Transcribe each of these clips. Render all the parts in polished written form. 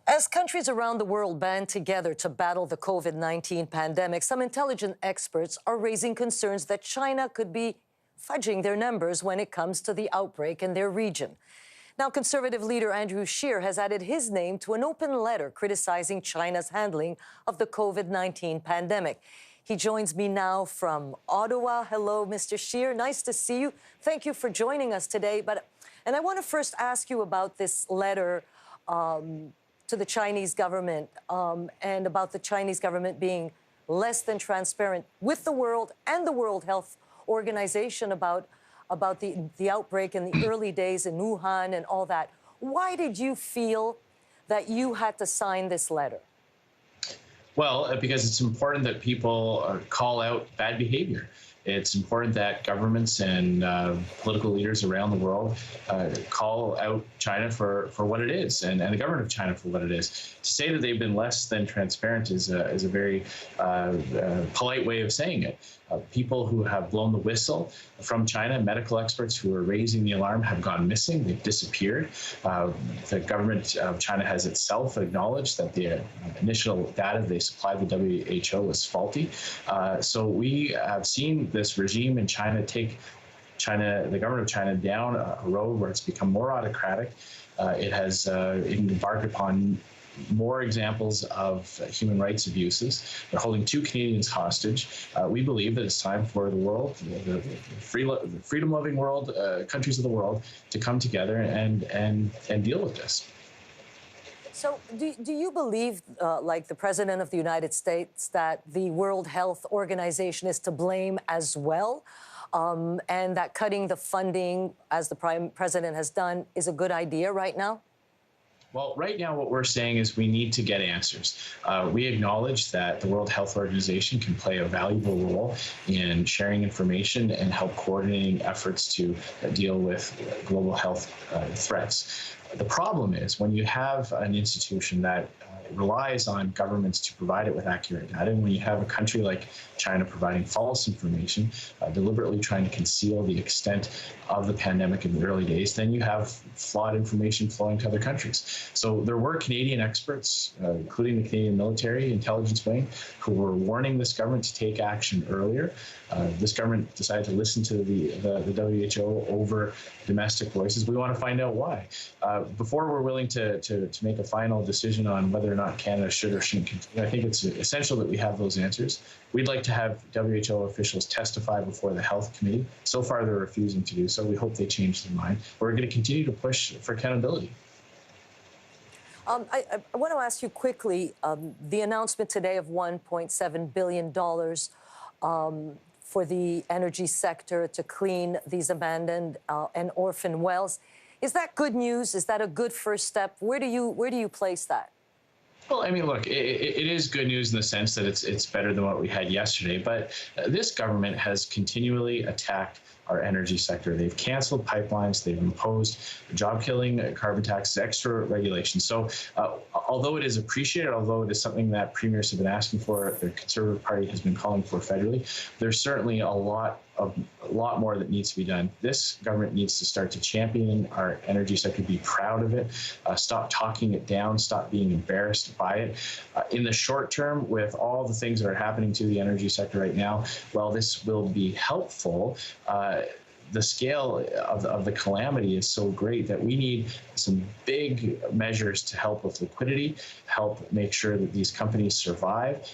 As countries around the world band together to battle the COVID-19 pandemic, some intelligence experts are raising concerns that China could be fudging their numbers when it comes to the outbreak in their region. Now, Conservative leader Andrew Scheer has added his name to an open letter criticizing China's handling of the COVID-19 pandemic. He joins me now from Ottawa. Hello, Mr. Scheer. Nice to see you. Thank you for joining us today. And I want to first ask you about this letter to the Chinese government and about the Chinese government being less than transparent with the world and the World Health Organization about the outbreak in the early days in Wuhan and all that. Why did you feel that you had to sign this letter? Well, because it's important that people call out bad behavior. It's important that governments and political leaders around the world call out China for what it is, and the government of China for what it is. To say that they've been less than transparent is a very polite way of saying it. People who have blown the whistle from China, medical experts who are raising the alarm, have gone missing. They've disappeared. The government of China has itself acknowledged that the initial data they supplied the WHO was faulty. So we have seen this regime in China take the government of China down a road where it's become more autocratic. It has embarked upon more examples of human rights abuses. They're holding 2 Canadians hostage. We believe that it's time for the world, the freedom-loving world, countries of the world, to come together and deal with this. So do you believe, like the President of the United States, that the World Health Organization is to blame as well, and that cutting the funding, as the President has done, is a good idea right now? Well, right now, what we're saying is we need to get answers. We acknowledge that the World Health Organization can play a valuable role in sharing information and help coordinating efforts to deal with global health threats. The problem is when you have an institution that relies on governments to provide it with accurate data, and when you have a country like China providing false information, deliberately trying to conceal the extent of the pandemic in the early days, then you have flawed information flowing to other countries. So there were Canadian experts, including the Canadian military intelligence wing, who were warning this government to take action earlier. This government decided to listen to the WHO over domestic voices. We want to find out why. Before we're willing to make a final decision on whether or not Canada should or shouldn't continue, I think it's essential that we have those answers. We'd like to have WHO officials testify before the Health Committee. So far, they're refusing to do so. We hope they change their mind. We're going to continue to push for accountability. I want to ask you quickly, the announcement today of $1.7 billion for the energy sector to clean these abandoned and orphan wells. Is that good news? Is that a good first step? Where do you place that? Well, I mean, look, it is good news in the sense that it's better than what we had yesterday. But this government has continually attacked our energy sector. They've canceled pipelines. They've imposed job-killing carbon taxes, extra regulations. So although it is appreciated, although it is something that premiers have been asking for, the Conservative Party has been calling for federally, there's certainly a lot more that needs to be done. This government needs to start to champion our energy sector, be proud of it, stop talking it down, stop being embarrassed by it. In the short term, with all the things that are happening to the energy sector right now, while this will be helpful, the scale of the calamity is so great that we need some big measures to help with liquidity, help make sure that these companies survive.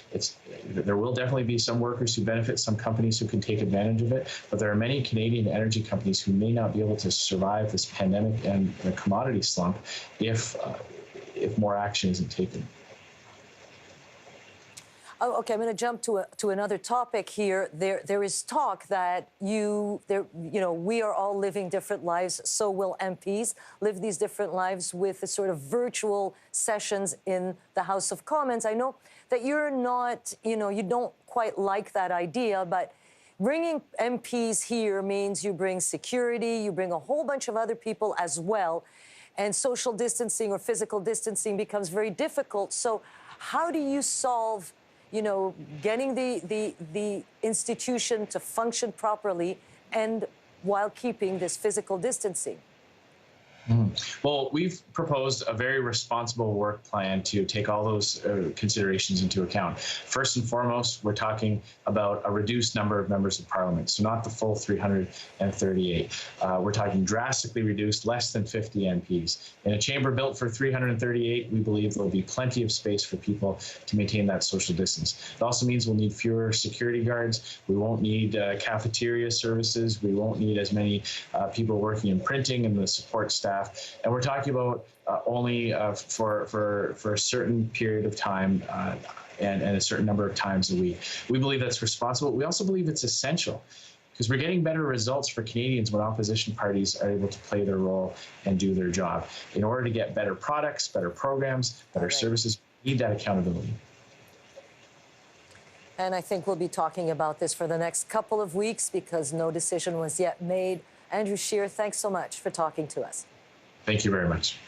There will definitely be some workers who benefit, some companies who can take advantage of it, but there are many Canadian energy companies who may not be able to survive this pandemic and the commodity slump if more action isn't taken. Oh, okay, I'm going to jump to another topic here. There is talk that we are all living different lives. So will MPs live these different lives with the sort of virtual sessions in the House of Commons. I know that you're not, you don't quite like that idea, but bringing MPs here means you bring security, you bring a whole bunch of other people as well, and social distancing or physical distancing becomes very difficult. So how do you solve getting the institution to function properly and while keeping this physical distancing? Well, we've proposed a very responsible work plan to take all those considerations into account. First and foremost, we're talking about a reduced number of members of parliament, so not the full 338. We're talking drastically reduced, less than 50 MPs. In a chamber built for 338, we believe there'll be plenty of space for people to maintain that social distance. It also means we'll need fewer security guards. We won't need cafeteria services. We won't need as many people working in printing and the support staff. And we're talking about only for a certain period of time and a certain number of times a week. We believe that's responsible. We also believe it's essential because we're getting better results for Canadians when opposition parties are able to play their role and do their job. In order to get better products, better programs, better services, we need that accountability. And I think we'll be talking about this for the next couple of weeks because no decision was yet made. Andrew Scheer, thanks so much for talking to us. Thank you very much.